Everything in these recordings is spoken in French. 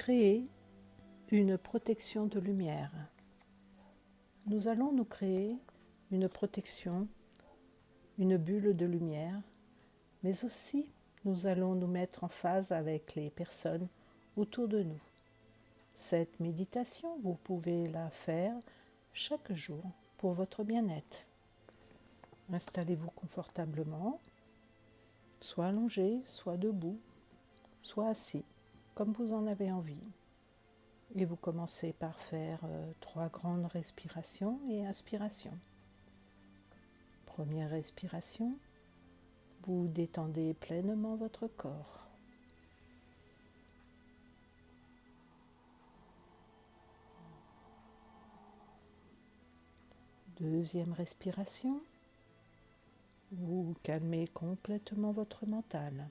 créer une protection de lumière. Nous allons nous créer une protection, une bulle de lumière, mais aussi nous allons nous mettre en phase avec les personnes autour de nous. Cette méditation, vous pouvez la faire chaque jour pour votre bien-être. Installez-vous confortablement, soit allongé, soit debout, soit assis, comme vous en avez envie. Et vous commencez par faire 3 grandes respirations et inspirations. Première respiration, vous détendez pleinement votre corps. Deuxième respiration, vous calmez complètement votre mental.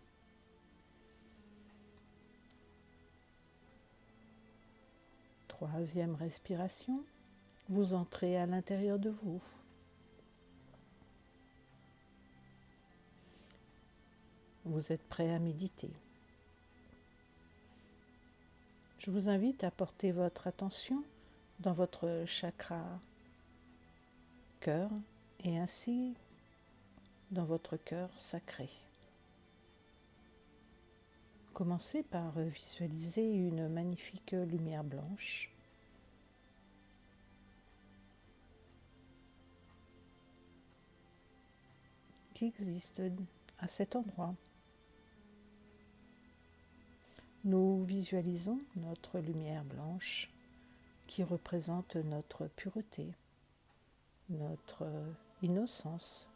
Troisième respiration, vous entrez à l'intérieur de vous. Vous êtes prêt à méditer. Je vous invite à porter votre attention dans votre chakra cœur et ainsi dans votre cœur sacré. Commencez par visualiser une magnifique lumière blanche qui existe à cet endroit. Nous visualisons notre lumière blanche qui représente notre pureté, notre innocence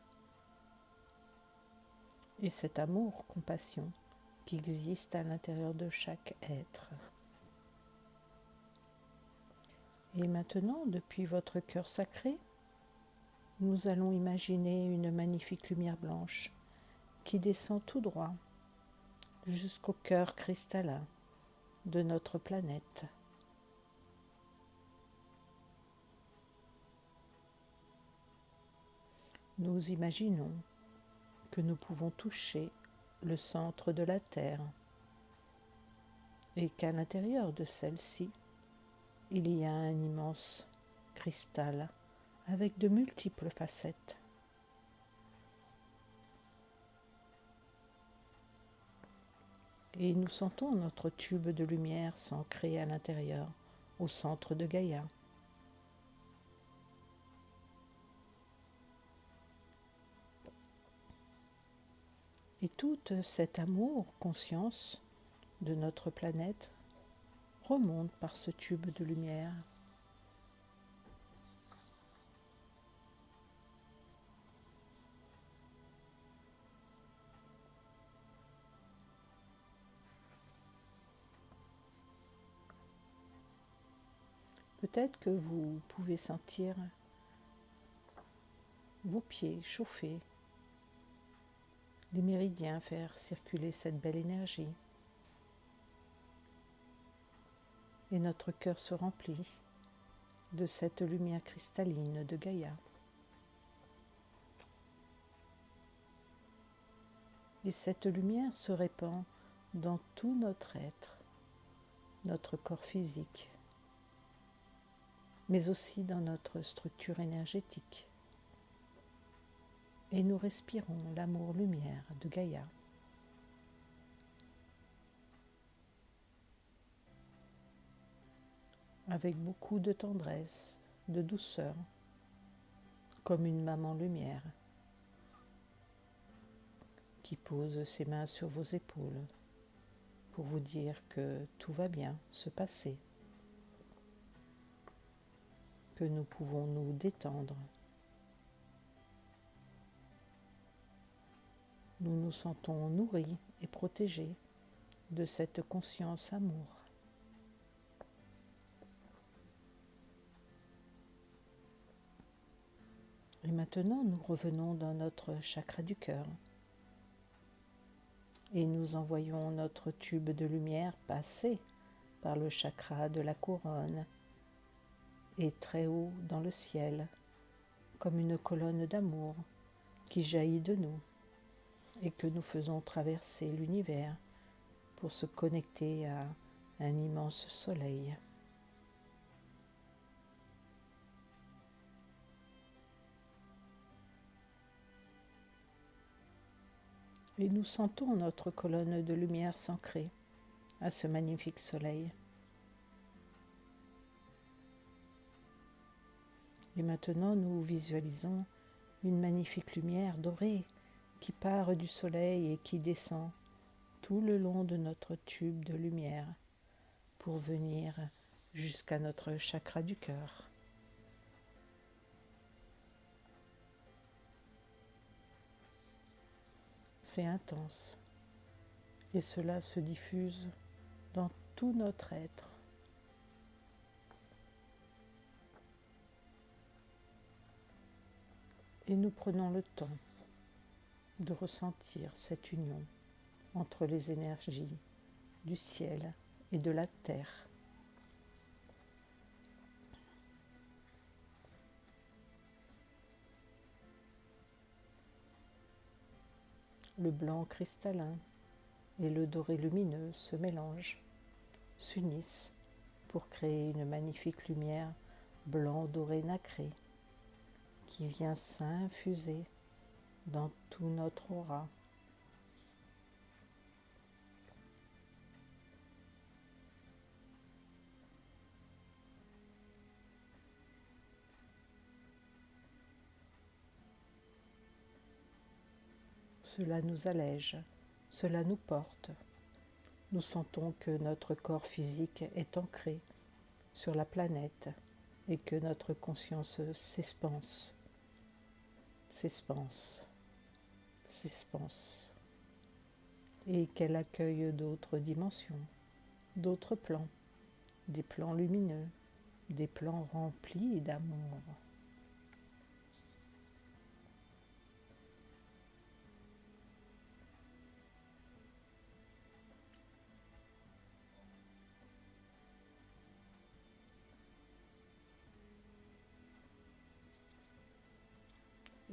et cet amour, compassion qui existe à l'intérieur de chaque être. Et maintenant, depuis votre cœur sacré, nous allons imaginer une magnifique lumière blanche qui descend tout droit jusqu'au cœur cristallin de notre planète. Nous imaginons que nous pouvons toucher le centre de la Terre et qu'à l'intérieur de celle-ci, il y a un immense cristal avec de multiples facettes. Et nous sentons notre tube de lumière s'ancrer à l'intérieur, au centre de Gaïa. Et tout cet amour, conscience de notre planète remonte par ce tube de lumière. Peut-être que vous pouvez sentir vos pieds chauffer, les méridiens faire circuler cette belle énergie. Et notre cœur se remplit de cette lumière cristalline de Gaïa. Et cette lumière se répand dans tout notre être, notre corps physique, mais aussi dans notre structure énergétique. Et nous respirons l'amour-lumière de Gaïa. Avec beaucoup de tendresse, de douceur, comme une maman lumière qui pose ses mains sur vos épaules pour vous dire que tout va bien se passer, que nous pouvons nous détendre. Nous nous sentons nourris et protégés de cette conscience amour. Et maintenant, nous revenons dans notre chakra du cœur et nous envoyons notre tube de lumière passer par le chakra de la couronne et très haut dans le ciel, comme une colonne d'amour qui jaillit de nous et que nous faisons traverser l'univers pour se connecter à un immense soleil. Et nous sentons notre colonne de lumière s'ancrer à ce magnifique soleil. Et maintenant, nous visualisons une magnifique lumière dorée qui part du soleil et qui descend tout le long de notre tube de lumière pour venir jusqu'à notre chakra du cœur. C'est intense et cela se diffuse dans tout notre être. Et nous prenons le temps de ressentir cette union entre les énergies du ciel et de la terre. Le blanc cristallin et le doré lumineux se mélangent, s'unissent pour créer une magnifique lumière blanc doré nacré qui vient s'infuser dans tout notre aura. Cela nous allège, cela nous porte. Nous sentons que notre corps physique est ancré sur la planète et que notre conscience s'expanse, et qu'elle accueille d'autres dimensions, d'autres plans, des plans lumineux, des plans remplis d'amour.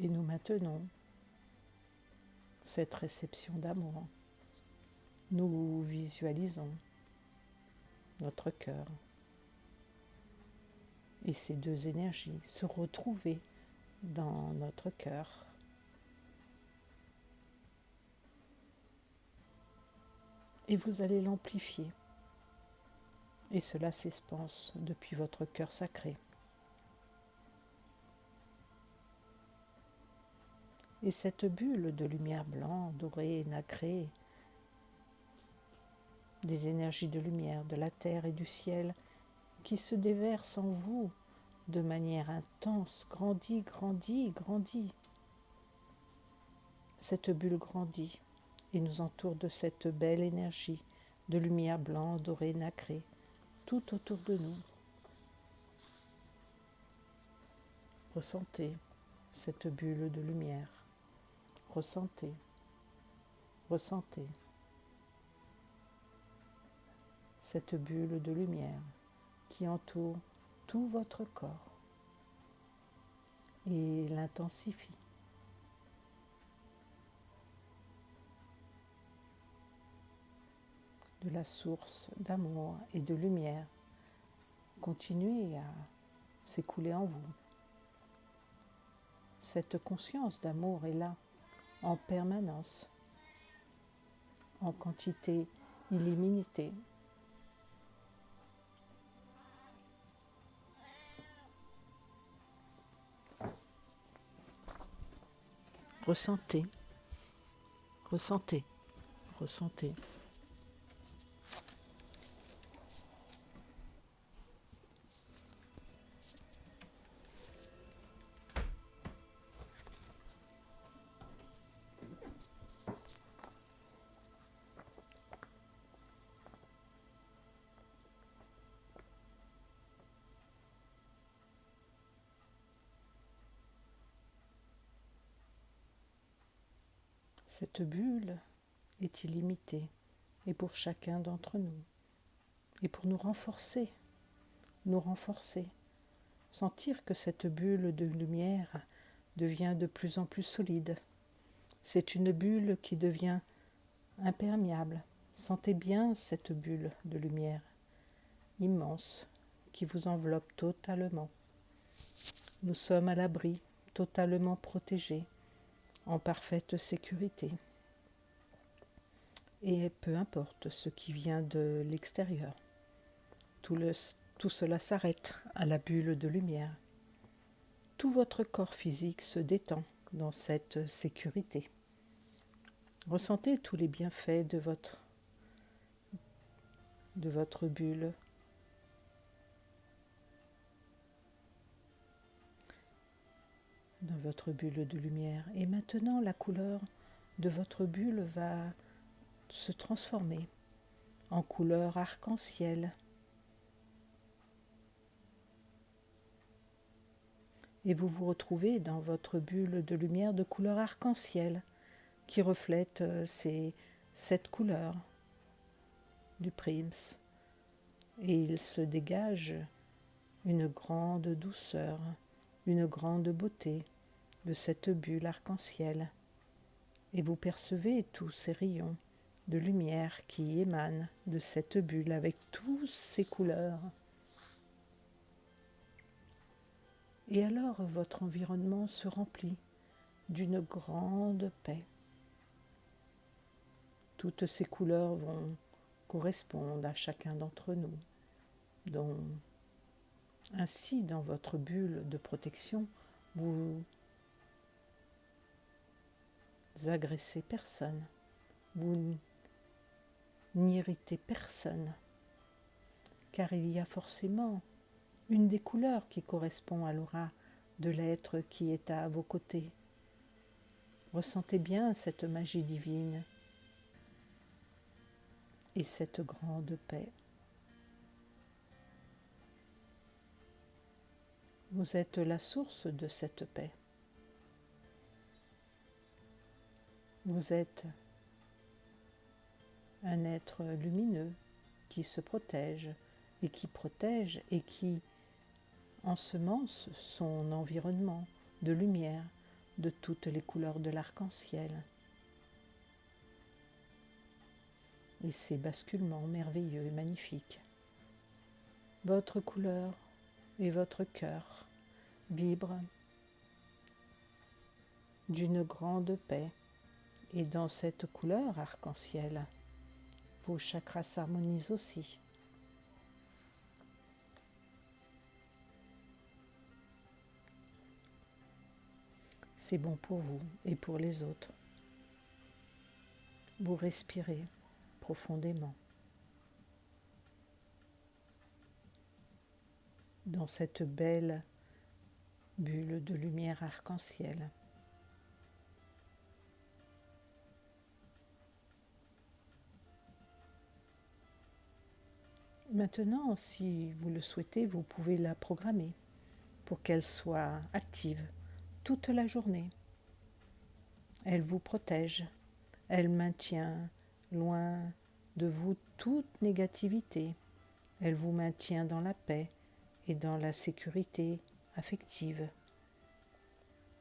Et nous maintenons cette réception d'amour. Nous visualisons notre cœur et ces deux énergies se retrouver dans notre cœur. Et vous allez l'amplifier. Et cela s'expanse depuis votre cœur sacré. Et cette bulle de lumière blanc, dorée et nacrée, des énergies de lumière de la terre et du ciel qui se déversent en vous de manière intense, grandit. Cette bulle grandit et nous entoure de cette belle énergie de lumière blanc, dorée, nacrée, tout autour de nous. Ressentez cette bulle de lumière. Ressentez. Cette bulle de lumière qui entoure tout votre corps et l'intensifie. De la source d'amour et de lumière, continuez à s'écouler en vous. Cette conscience d'amour est là, en permanence, en quantité illimitée. Ressentez. Cette bulle est illimitée et pour chacun d'entre nous. Et pour nous renforcer, sentir que cette bulle de lumière devient de plus en plus solide. C'est une bulle qui devient imperméable. Sentez bien cette bulle de lumière immense qui vous enveloppe totalement. Nous sommes à l'abri, totalement protégés, en parfaite sécurité. Et peu importe ce qui vient de l'extérieur, tout cela s'arrête à la bulle de lumière. Tout votre corps physique se détend dans cette sécurité. Ressentez tous les bienfaits de votre bulle. Dans votre bulle de lumière. Et maintenant, la couleur de votre bulle va se transformer en couleur arc-en-ciel. Et vous vous retrouvez dans votre bulle de lumière de couleur arc-en-ciel qui reflète cette couleur du Prims. Et il se dégage une grande douceur, une grande beauté de cette bulle arc-en-ciel. Et vous percevez tous ces rayons de lumière qui émanent de cette bulle avec toutes ces couleurs. Et alors votre environnement se remplit d'une grande paix. Toutes ces couleurs vont correspondre à chacun d'entre nous. Ainsi, dans votre bulle de protection, vous agressez personne, vous n'irritez personne, car il y a forcément une des couleurs qui correspond à l'aura de l'être qui est à vos côtés. Ressentez bien cette magie divine et cette grande paix. Vous êtes la source de cette paix. Vous êtes un être lumineux qui se protège et qui ensemence son environnement de lumière de toutes les couleurs de l'arc-en-ciel. Et ces basculements merveilleux et magnifiques. Votre couleur et votre cœur vibrent d'une grande paix. Et dans cette couleur arc-en-ciel, vos chakras s'harmonisent aussi. C'est bon pour vous et pour les autres. Vous respirez profondément. Dans cette belle bulle de lumière arc-en-ciel. Maintenant, si vous le souhaitez, vous pouvez la programmer pour qu'elle soit active toute la journée. Elle vous protège, elle maintient loin de vous toute négativité, elle vous maintient dans la paix et dans la sécurité affective.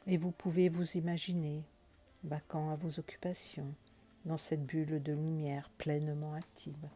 Et vous pouvez vous imaginer vaquant à vos occupations dans cette bulle de lumière pleinement active.